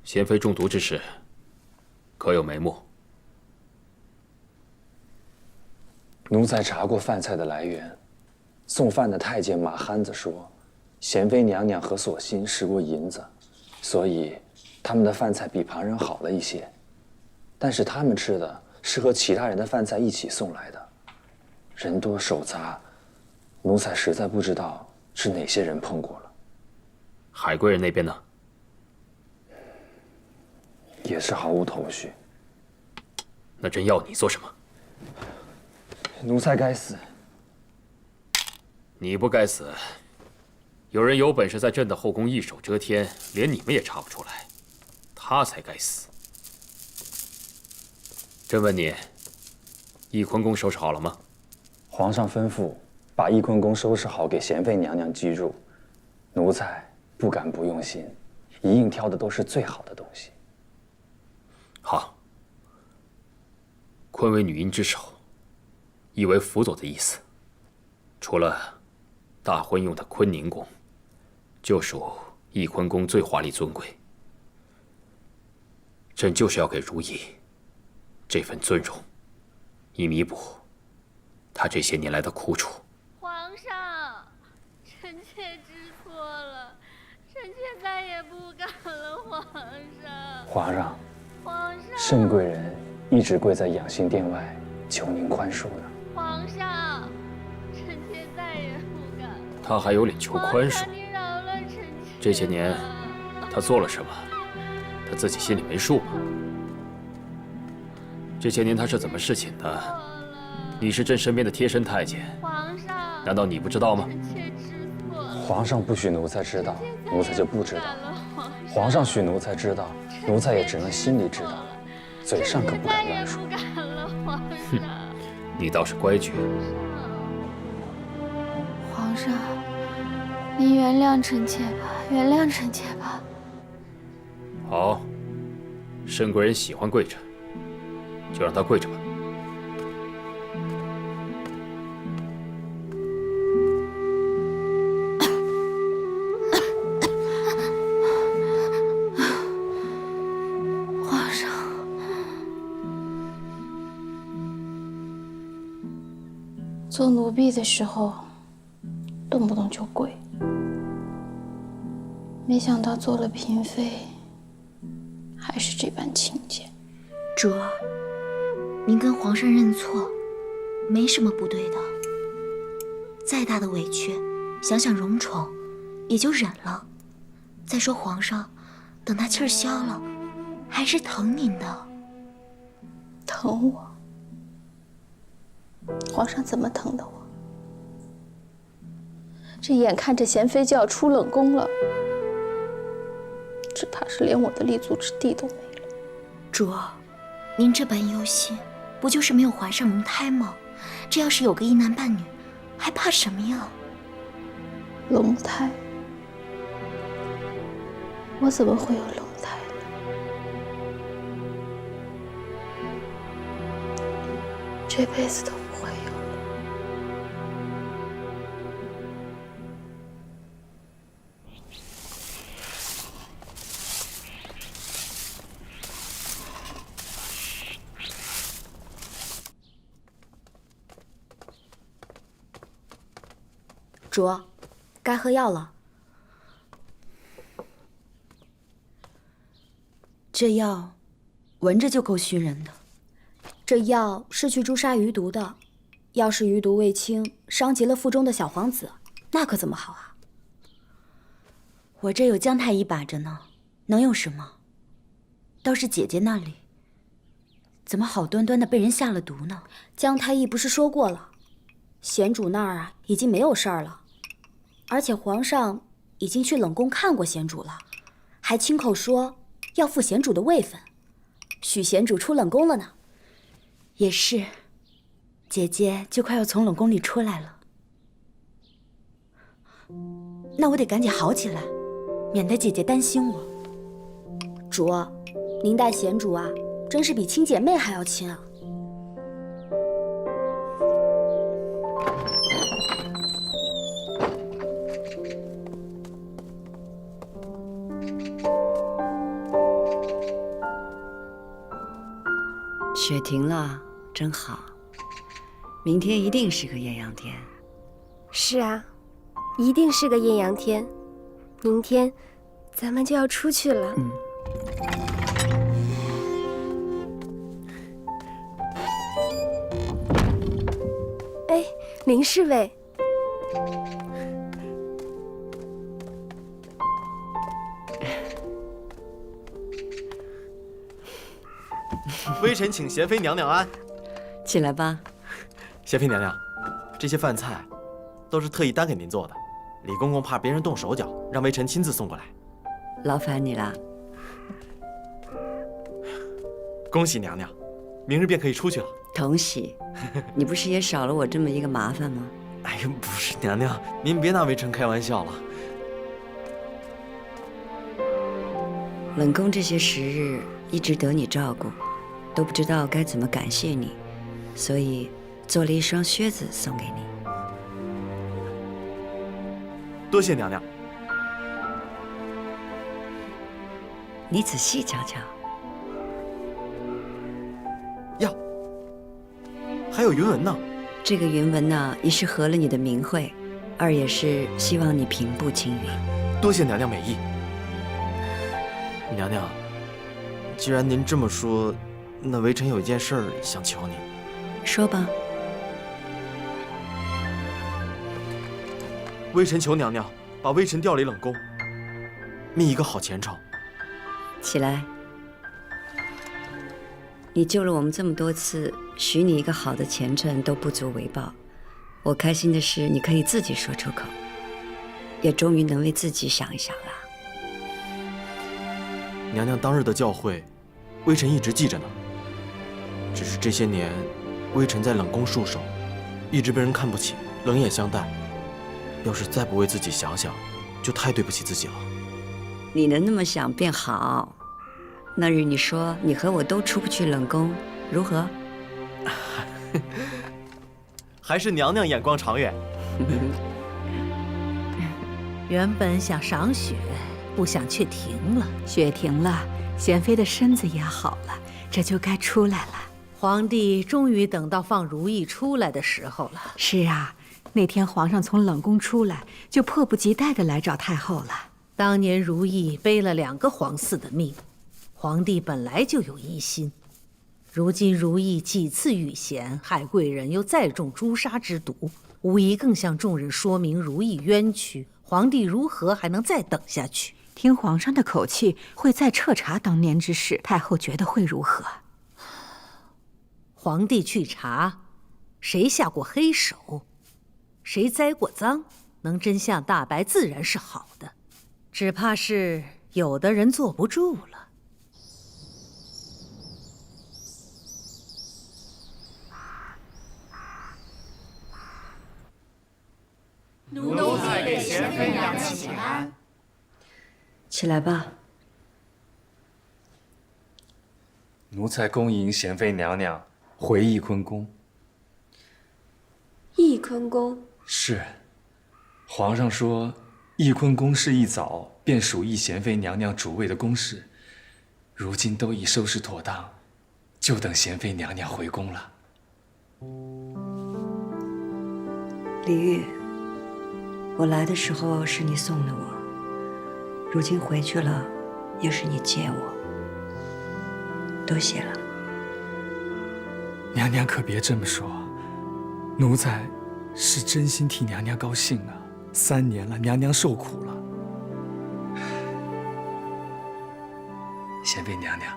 贤妃中毒之事，可有眉目？奴才查过饭菜的来源，送饭的太监马憨子说，贤妃娘娘和锁心试过银子，所以他们的饭菜比旁人好了一些。但是他们吃的是和其他人的饭菜一起送来的，人多手杂，奴才实在不知道是哪些人碰过了。海贵人那边呢？也是毫无头绪。那朕要你做什么？奴才该死。你不该死。有人有本事在朕的后宫一手遮天，连你们也查不出来，他才该死。朕問你，翊坤宮收拾好了嗎？皇上吩咐把翊坤宮收拾好，給賢妃娘娘居住。奴才不敢不用心，一應挑的都是最好的東西。好。坤為女陰之首，意為輔佐的意思。除了大婚用的坤寧宮，就屬翊坤宮最華麗尊貴。朕就是要給如懿這份尊榮，以彌補她這些年來的苦楚。皇上，臣妾知錯了，臣妾再也不敢了。皇上，皇上，盛貴人一直跪在養心殿外求您寬恕呢。皇上，臣妾再也不敢。他還有臉求寬恕？你饒了臣妾。這些年，他做了什麼？他自己心裡沒數嗎？這些年他是怎麼侍寢的？你是朕身邊的貼身太監，皇上，難道你不知道嗎？臣妾知錯了。皇上不許奴才知道，奴才就不知道。皇上許奴才知道，奴才也只能心裡知道，嘴上可不敢亂說。哼，你倒是乖覺。皇上，您原諒臣妾吧，原諒臣妾吧。好，盛貴人喜歡跪着，就讓他跪着吧。皇上，做奴婢的時候，動不動就跪，沒想到做了嬪妃，還是這般勤儉。主兒，您跟皇上認錯，沒什麼不對的。再大的委屈，想想榮寵，也就忍了。再說皇上，等他氣兒消了，還是疼您的。疼我？皇上怎麼疼的我？這眼看着賢妃就要出冷宮了，只怕是連我的立足之地都沒了。主兒，您這般憂心，不就是沒有懷上龍胎嗎？這要是有個一男半女，還怕什麼呀？龍胎？我怎麼會有龍胎呢？這輩子都不會有了。主，該喝藥了。這藥聞着就夠燻人的。這藥是去誅殺餘毒的，要是餘毒未清，傷及了腹中的小皇子，那可怎麼好啊？我這有姜太醫把着呢，能有什麼？倒是姐姐那裡，怎麼好端端的被人下了毒呢？姜太醫不是說過了，賢主那兒啊已經沒有事兒了，而且皇上已經去冷宮看過賢主了，還親口說要復賢主的位分，許賢主出冷宮了呢。也是，姐姐就快要從冷宮裡出來了。那我得趕緊好起來，免得姐姐擔心我。主，您待賢主啊，真是比親姐妹還要親啊。雪停了，真好。明天一定是个艳陽天。是啊，一定是個豔陽天。明天咱們就要出去了。哎，林侍衛。微臣请贤妃娘娘安。起来吧。贤妃娘娘，这些饭菜都是特意单给您做的，李公公怕別人動手腳，讓微臣親自送過來。勞煩你了。恭喜娘娘，明日便可以出去了。同喜，你不是也少了我這麼一個麻煩嗎？哎呀，不是娘娘，您別拿微臣開玩笑了。冷宮這些時日一直得你照顧，都不知道該怎麼感謝你，所以做了一雙靴子送給你。多謝娘娘。你仔細瞧瞧。呀，還有雲紋呢。這個雲紋呢，一是合了你的名諱，二也是希望你平步青雲。多謝娘娘美意。娘娘，既然您這麼說，那微臣有一件事兒想求你。說吧。微臣求娘娘把微臣調離冷宮，覓一個好前程。起來。你救了我們這麼多次，許你一個好的前程都不足為報。我開心的是你可以自己說出口，也終於能為自己想一想了。娘娘當日的教誨，微臣一直記着呢。只是這些年，微臣在冷宮戍守，一直被人看不起，冷眼相待。要是再不為自己想想，就太對不起自己了。你能那麼想便好。那日你說你和我都出不去冷宮，如何？還是娘娘眼光長遠。原本想賞雪，不想卻停了。雪停了，賢妃的身子也好了，這就該出來了。皇帝終於等到放如意出來的時候了。是啊，那天皇上從冷宮出來，就迫不及待地來找太後了。當年如意背了2個皇嗣的命，皇帝本來就有疑心。如今如意幾次遇險，害貴人又再中誅殺之毒，無疑更向眾人說明如意冤屈。皇帝如何還能再等下去？聽皇上的口氣，會再徹查當年之事，太後覺得會如何？皇帝去查，誰下過黑手，誰栽過贓，能真相大白，自然是好的。只怕是有的人坐不住了。奴才給賢妃娘娘請安。起來吧。奴才恭迎賢妃娘娘回翊坤宮。翊坤宮是，皇上說翊坤宮事一早便屬意賢妃娘娘主位的宮事，如今都已收拾妥當，就等賢妃娘娘回宮了。李煜，我來的時候是你送了我，如今回去了，又是你接我，多謝了。娘娘可別這麼說，奴才是真心替娘娘高興啊！3年了，娘娘受苦了。賢妃娘娘，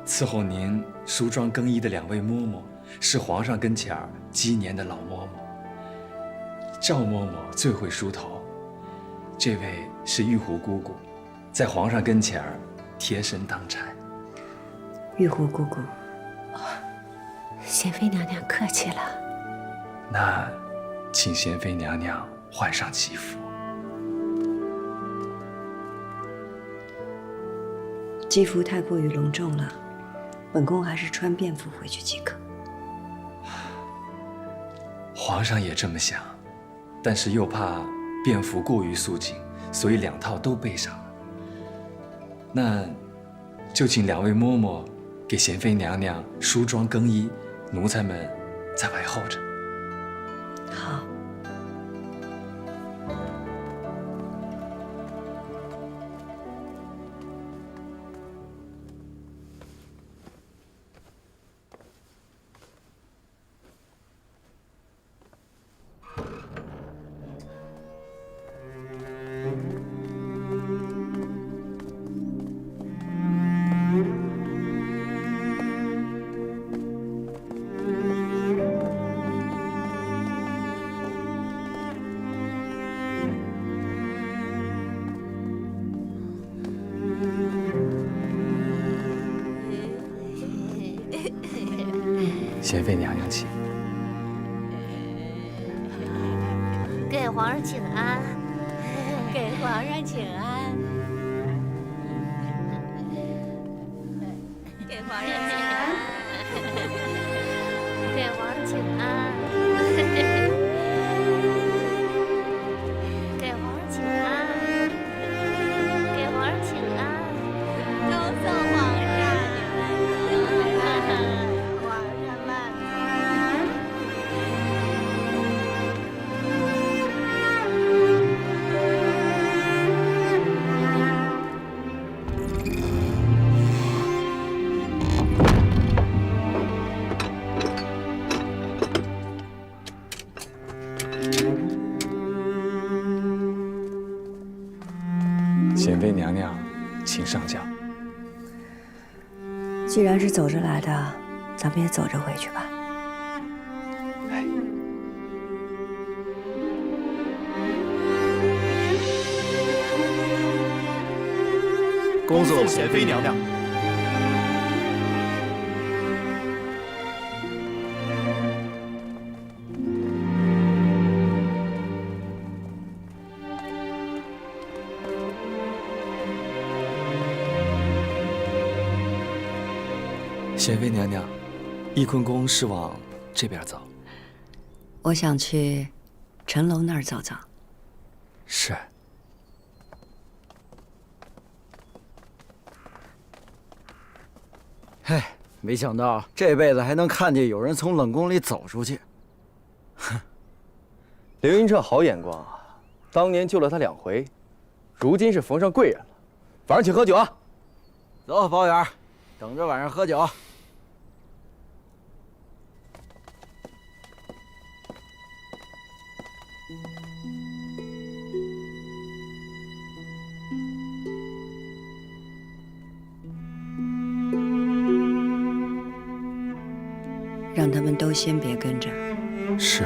伺候您梳妝更衣的2位嬤嬤，是皇上跟前兒積年的老嬤嬤。趙嬤嬤最會梳頭，這位是玉壺姑姑，在皇上跟前兒貼身當差。玉壺姑姑，賢妃娘娘客氣了。那，請賢妃娘娘換上吉服。吉服太過於隆重了，本宮還是穿便服回去即可。皇上也這麼想，但是又怕便服過於肅靜，所以2套都備上了。那，就請2位嬤嬤給賢妃娘娘梳妝更衣，奴才們在外候着。好。贤妃娘娘请。给皇上请安，给皇上请安，给皇上请安，给皇上请安，给皇上请安，给皇上请安，都送皇上，皇上万岁。贤妃娘娘，请上轿。既然是走着来的，咱们也走着回去吧。哎，恭送贤妃娘娘。贤妃娘娘，翊坤宫是往这边走。我想去陈楼那儿走走。是。嘿，没想到这辈子还能看见有人从冷宫里走出去。哼，凌云这好眼光啊！当年救了他2回，如今是逢上贵人了。晚上请喝酒啊！走，包圆，等着晚上喝酒。让他们都先别跟着。是。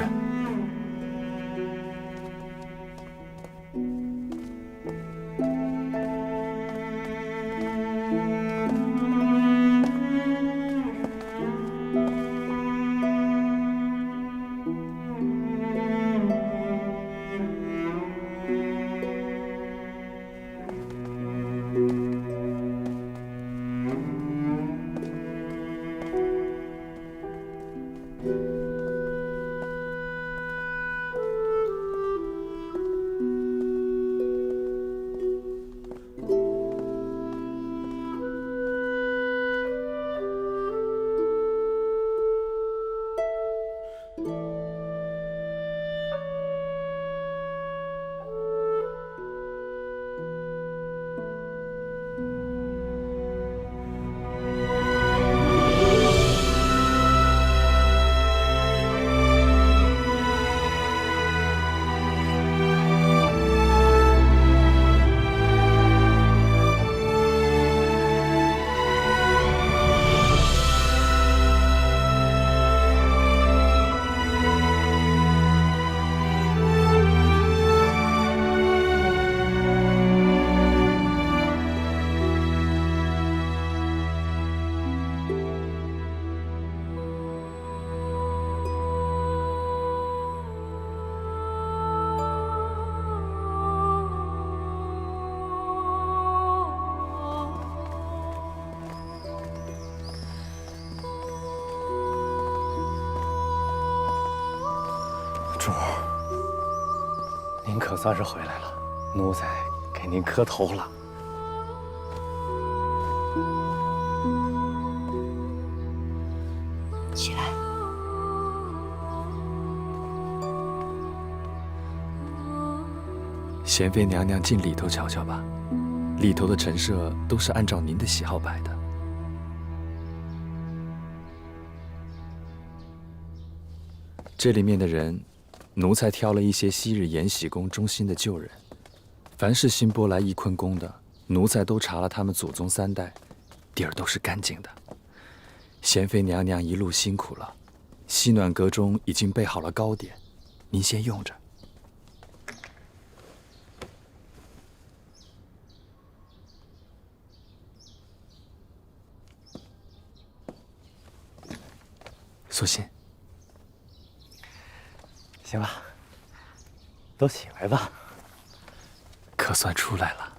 主儿，您可算是回来了，奴才给您磕头了。贤妃娘娘进里頭瞧瞧吧，里头的陈设都是按照您的喜好摆的。这里面的人，奴才挑了一些昔日延禧宫忠心的旧人，凡是新拨来翊坤宫的，奴才都查了他们祖宗3代，底儿都是干净的。贤妃娘娘一路辛苦了，西暖阁中已经备好了糕点，您先用着。素心，行了，都起来吧。可算出来了。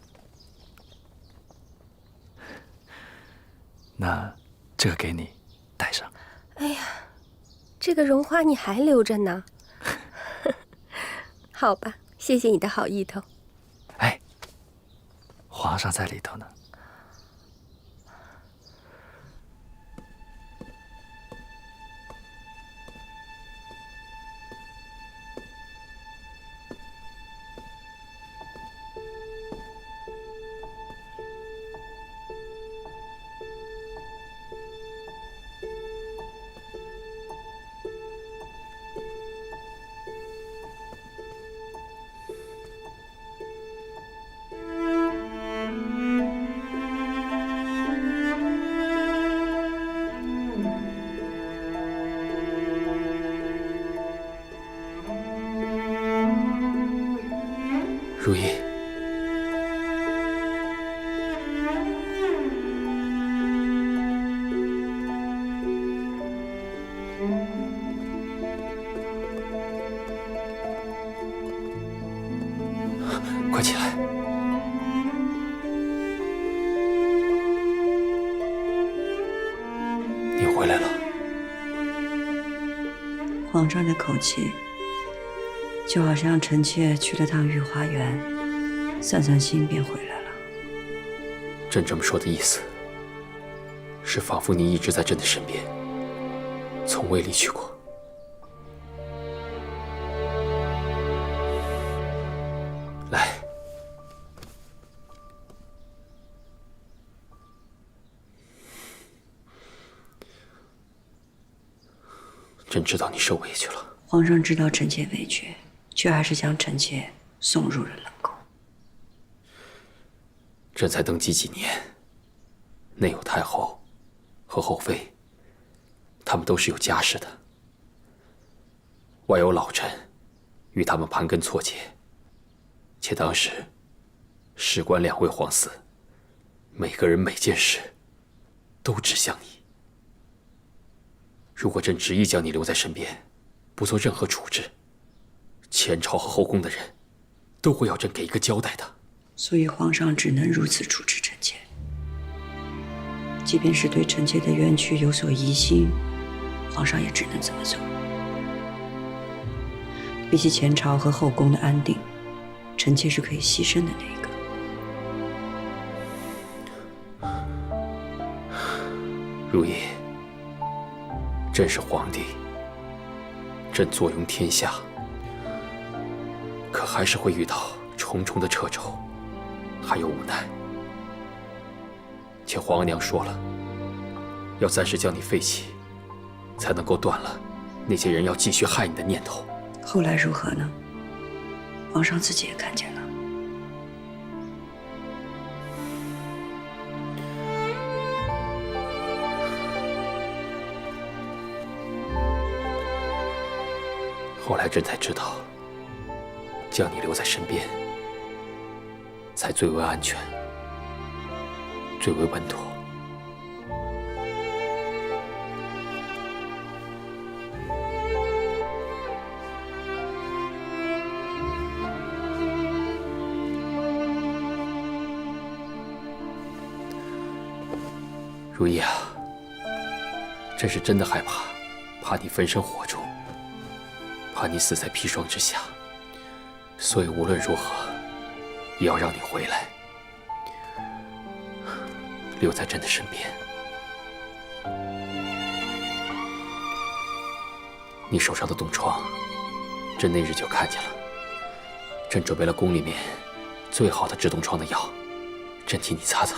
那这个给你带上。哎呀，这个绒花你还留着呢？好吧，谢謝你的好意頭。哎，皇上在裡頭呢。如意，快起来！你回来了。皇上的口气，就好像臣妾去了趟御花园，散散心便回来了。朕这么说的意思，是仿佛你一直在朕的身边，从未离去过。来，朕知道你受委屈了。皇上知道臣妾委屈，却还是将臣妾送入了冷宫。朕才登基几年，内有太后和后妃，他们都是有家室的；外有老臣，与他们盘根錯節。且當時事關2位皇嗣，每個人每件事都指向你。如果朕執意將你留在身邊，不做任何處置，前朝和後宮的人都會要朕給一個交代的。所以皇上只能如此處置臣妾。即便是對臣妾的冤屈有所疑心，皇上也只能這麼做。比起前朝和後宮的安定，臣妾是可以犧牲的那一個。如意，朕是皇帝，朕坐擁天下，可還是會遇到重重的掣肘，還有無奈。且皇娘說了，要暫時將你廢棄，才能夠斷了那些人要繼續害你的念頭。後來如何呢？皇上自己也看見了。後來朕才知道，將你留在身邊，才最為安全，最為穩妥。如意啊，朕是真的害怕，怕你焚身火中，怕你死在砒霜之下，所以無論如何，也要讓你回來，留在朕的身邊。你手上的凍瘡，朕那日就看見了，朕準備了宮裡面最好的治冻瘡的藥，朕替你擦擦。